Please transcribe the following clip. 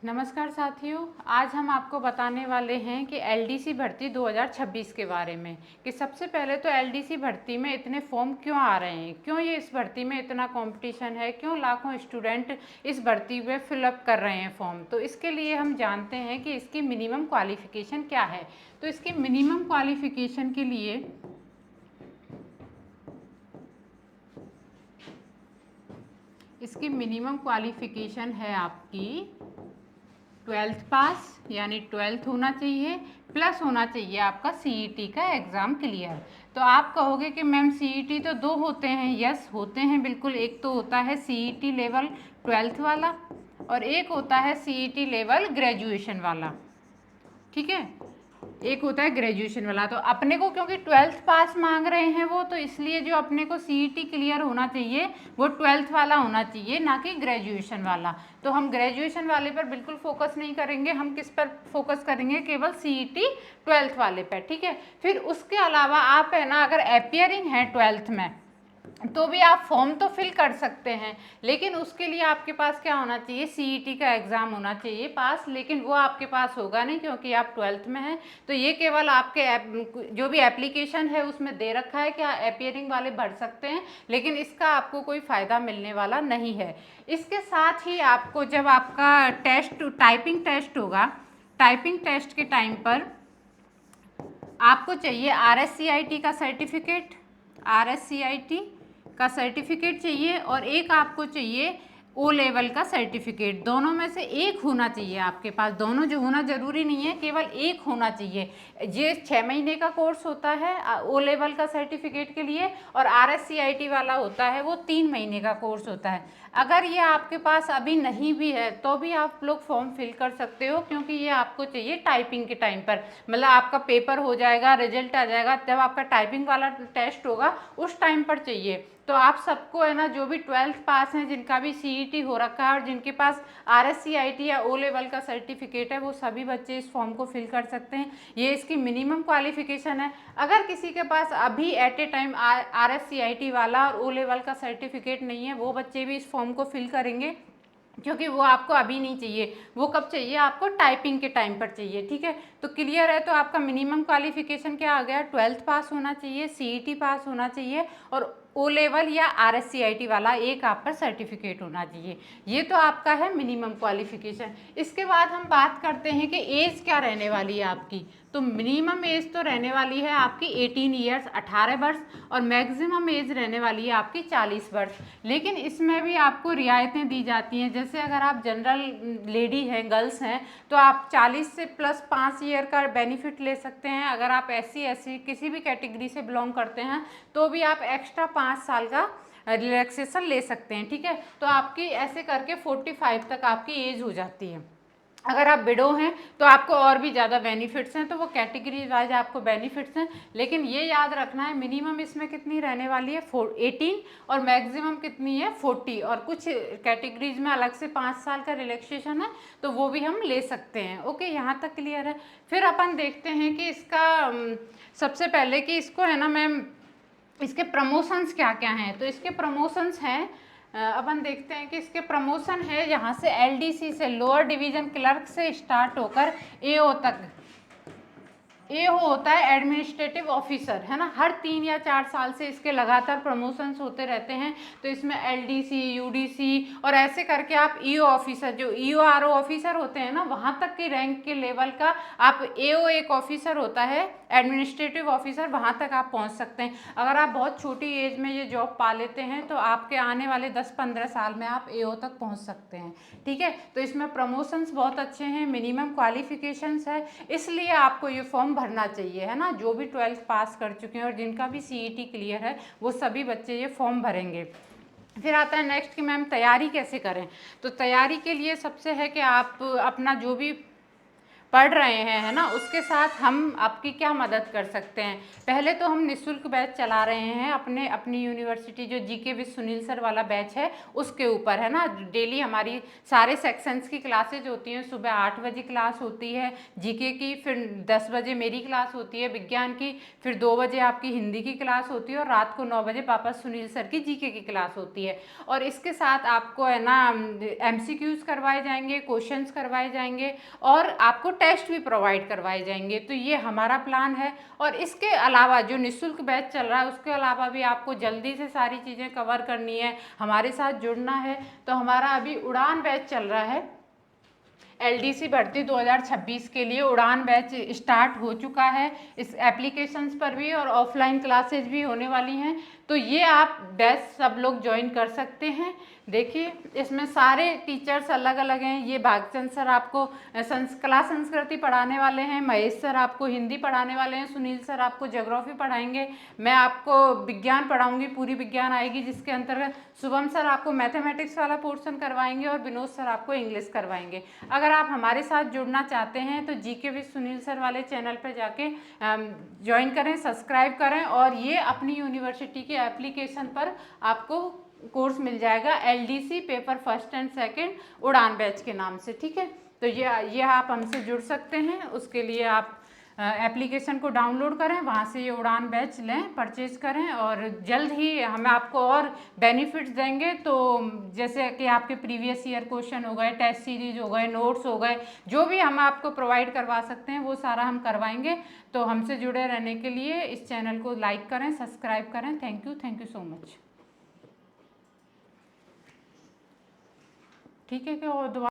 नमस्कार साथियों, आज हम आपको बताने वाले हैं कि एलडीसी भर्ती 2026 के बारे में। कि सबसे पहले तो एलडीसी भर्ती में इतने फॉर्म क्यों आ रहे हैं, क्यों ये इस भर्ती में इतना कंपटीशन है, क्यों लाखों स्टूडेंट इस भर्ती में फिलअप कर रहे हैं फॉर्म। तो इसके लिए हम जानते हैं कि इसकी मिनिमम क्वालिफिकेशन क्या है। तो इसकी मिनिमम क्वालिफिकेशन के लिए इसकी मिनिमम क्वालिफिकेशन है आपकी 12th पास, यानी 12th होना चाहिए, प्लस होना चाहिए आपका सीईटी का एग्ज़ाम क्लियर। तो आप कहोगे कि मैम सीईटी तो दो होते हैं। यस, होते हैं बिल्कुल। एक तो होता है सीईटी लेवल 12th वाला और एक होता है सीईटी लेवल ग्रेजुएशन वाला। ठीक है, एक होता है ग्रेजुएशन वाला। तो अपने को क्योंकि 12th पास मांग रहे हैं वो, तो इसलिए जो अपने को सीईटी क्लियर होना चाहिए वो 12th वाला होना चाहिए, ना कि ग्रेजुएशन वाला। तो हम ग्रेजुएशन वाले पर बिल्कुल फोकस नहीं करेंगे, हम किस पर फोकस करेंगे, केवल सीईटी 12th वाले पर। ठीक है, फिर उसके अलावा आप है ना, अगर अपियरिंग है 12th में तो भी आप फॉर्म तो फिल कर सकते हैं, लेकिन उसके लिए आपके पास क्या होना चाहिए, सीईटी का एग्ज़ाम होना चाहिए पास। लेकिन वो आपके पास होगा नहीं क्योंकि आप 12th में हैं। तो ये केवल आपके जो भी एप्लीकेशन है उसमें दे रखा है कि अपियरिंग वाले भर सकते हैं, लेकिन इसका आपको कोई फ़ायदा मिलने वाला नहीं है। इसके साथ ही आपको जब आपका टेस्ट, टाइपिंग टेस्ट होगा, टाइपिंग टेस्ट के टाइम पर आपको चाहिए आरएससीआईटी का सर्टिफिकेट, आरएससीआईटी का सर्टिफिकेट चाहिए, और एक आपको चाहिए ओ लेवल का सर्टिफिकेट। दोनों में से एक होना चाहिए आपके पास। दोनों जो होना ज़रूरी नहीं है, केवल एक होना चाहिए। ये 6 महीने का कोर्स होता है ओ लेवल का सर्टिफिकेट के लिए, और आरएससीआईटी वाला होता है वो 3 महीने का कोर्स होता है। अगर ये आपके पास अभी नहीं भी है तो भी आप लोग फॉर्म फिल कर सकते हो, क्योंकि ये आपको चाहिए टाइपिंग के टाइम पर। मतलब आपका पेपर हो जाएगा, रिजल्ट आ जाएगा, जब आपका टाइपिंग वाला टेस्ट होगा उस टाइम पर चाहिए। तो आप सबको है ना, जो भी 12th पास हैं, जिनका भी सीईटी हो रखा है और जिनके पास आरएससीआईटी या ओ लेवल का सर्टिफिकेट है, वो सभी बच्चे इस फॉर्म को फिल कर सकते हैं। ये इसकी मिनिमम क्वालिफिकेशन है। अगर किसी के पास अभी एट ए टाइम आरएससीआईटी वाला और ओ लेवल का सर्टिफिकेट नहीं है, वो बच्चे भी इस फॉर्म को फिल करेंगे, क्योंकि वो आपको अभी नहीं चाहिए। वो कब चाहिए आपको, टाइपिंग के टाइम पर चाहिए। ठीक है, तो क्लियर है। तो आपका मिनिमम क्वालिफिकेशन क्या आ गया, 12th पास होना चाहिए, सीईटी पास होना चाहिए, और ओ लेवल या आरएससीआईटी वाला एक आप पर सर्टिफिकेट होना चाहिए। ये तो आपका है मिनिमम क्वालिफिकेशन। इसके बाद हम बात करते हैं कि एज क्या रहने वाली है आपकी। तो मिनिमम एज तो रहने वाली है आपकी 18 ईयर्स, 18 वर्ष, और मैक्सिमम एज रहने वाली है आपकी 40 वर्ष। लेकिन इसमें भी आपको रियायतें दी जाती हैं। जैसे अगर आप जनरल लेडी हैं, गर्ल्स हैं, तो आप 40 से प्लस 5 ईयर का बेनिफिट ले सकते हैं। अगर आप एससी एससी किसी भी कैटेगरी से बिलोंग करते हैं तो भी आप एक्स्ट्रा 5 साल का रिलैक्सेशन ले सकते हैं। ठीक है, तो आपकी ऐसे करके 45 तक आपकी एज हो जाती है। अगर आप विडो हैं तो आपको और भी ज़्यादा बेनिफिट्स हैं, तो वो कैटेगरी वाइज आपको बेनिफिट्स हैं। लेकिन ये याद रखना है, मिनिमम इसमें कितनी रहने वाली है, 18, और मैक्सिमम कितनी है, 40। और कुछ कैटेगरीज में अलग से 5 साल का रिलैक्सेशन है, तो वो भी हम ले सकते हैं। ओके, यहाँ तक क्लियर है। फिर अपन देखते हैं कि इसका सबसे पहले कि इसको है ना मैम, इसके प्रमोशंस क्या क्या हैं। तो इसके प्रमोशंस हैं, अपन देखते हैं कि इसके प्रमोशन है यहाँ से एलडीसी से, लोअर डिवीजन क्लर्क से स्टार्ट होकर एओ तक। एओ होता है एडमिनिस्ट्रेटिव ऑफिसर, है ना। हर 3 या 4 साल से इसके लगातार प्रमोशंस होते रहते हैं। तो इसमें एलडीसी, यूडीसी, और ऐसे करके आप ईओ ऑफिसर, जो ईओआरओ ऑफिसर होते हैं ना, वहाँ तक की रैंक के लेवल का आप एओ एक ऑफिसर होता है, एडमिनिस्ट्रेटिव ऑफिसर, वहाँ तक आप पहुँच सकते हैं। अगर आप बहुत छोटी एज में ये जॉब पा लेते हैं तो आपके आने वाले 10-15 साल में आप एओ तक पहुँच सकते हैं। ठीक है, तो इसमें प्रमोशंस बहुत अच्छे हैं, मिनिमम क्वालिफिकेशंस है, इसलिए आपको ये फॉर्म भरना चाहिए, है ना। जो भी 12th पास कर चुके हैं और जिनका भी सीईटी क्लियर है, वो सभी बच्चे ये फॉर्म भरेंगे। फिर आता है नेक्स्ट कि मैम तैयारी कैसे करें। तो तैयारी के लिए सबसे है कि आप अपना जो भी पढ़ रहे हैं, है ना, उसके साथ हम आपकी क्या मदद कर सकते हैं। पहले तो हम निःशुल्क बैच चला रहे हैं अपनी यूनिवर्सिटी, जो जीके विद सुनील सर वाला बैच है उसके ऊपर, है ना। डेली हमारी सारे सेक्शंस की क्लासेज होती हैं। सुबह 8 बजे क्लास होती है जीके की, फिर 10 बजे मेरी क्लास होती है विज्ञान की, फिर 2 बजे आपकी हिंदी की क्लास होती है और रात को 9 बजे वापस सुनील सर की जीके की क्लास होती है। और इसके साथ आपको, है ना, एमसीक्यूज करवाए जाएंगे, क्वेश्चंस करवाए जाएंगे और आपको टेस्ट भी प्रोवाइड करवाए जाएंगे। तो ये हमारा प्लान है। और इसके अलावा जो निःशुल्क बैच चल रहा है उसके अलावा भी आपको जल्दी से सारी चीज़ें कवर करनी है, हमारे साथ जुड़ना है। तो हमारा अभी उड़ान बैच चल रहा है, एलडीसी भर्ती 2026 के लिए उड़ान बैच स्टार्ट हो चुका है। इस एप्लीकेशंस पर भी और ऑफलाइन क्लासेज भी होने वाली हैं। तो ये आप बैच सब लोग ज्वाइन कर सकते हैं। देखिए इसमें सारे टीचर्स अलग अलग हैं। ये भागचंद सर आपको कला संस्कृति पढ़ाने वाले हैं, महेश सर आपको हिंदी पढ़ाने वाले हैं, सुनील सर आपको ज्योग्राफी पढ़ाएंगे, मैं आपको विज्ञान पढ़ाऊंगी, पूरी विज्ञान आएगी जिसके अंतर्गत शुभम सर आपको मैथमेटिक्स वाला पोर्शन करवाएंगे और विनोद सर आपको इंग्लिश करवाएंगे। अगर आप हमारे साथ जुड़ना चाहते हैं तो जीके विद सुनील सर वाले चैनल पर जाके ज्वाइन करें, सब्सक्राइब करें और ये अपनी यूनिवर्सिटी के एप्लीकेशन पर आपको कोर्स मिल जाएगा, LDC paper first and second उड़ान बैच के नाम से। ठीक है, तो ये आप हमसे जुड़ सकते हैं। उसके लिए आप एप्लीकेशन को डाउनलोड करें, वहाँ से ये उड़ान बैच लें, परचेज करें और जल्द ही हम आपको और बेनिफिट्स देंगे। तो जैसे कि आपके प्रीवियस ईयर क्वेश्चन हो गए, टेस्ट सीरीज हो गए, नोट्स हो गए, जो भी हम आपको प्रोवाइड करवा सकते हैं वो सारा हम करवाएंगे। तो हमसे जुड़े रहने के लिए इस चैनल को लाइक करें, सब्सक्राइब करें। Thank you so much. ठीक है, क्या और दोबारा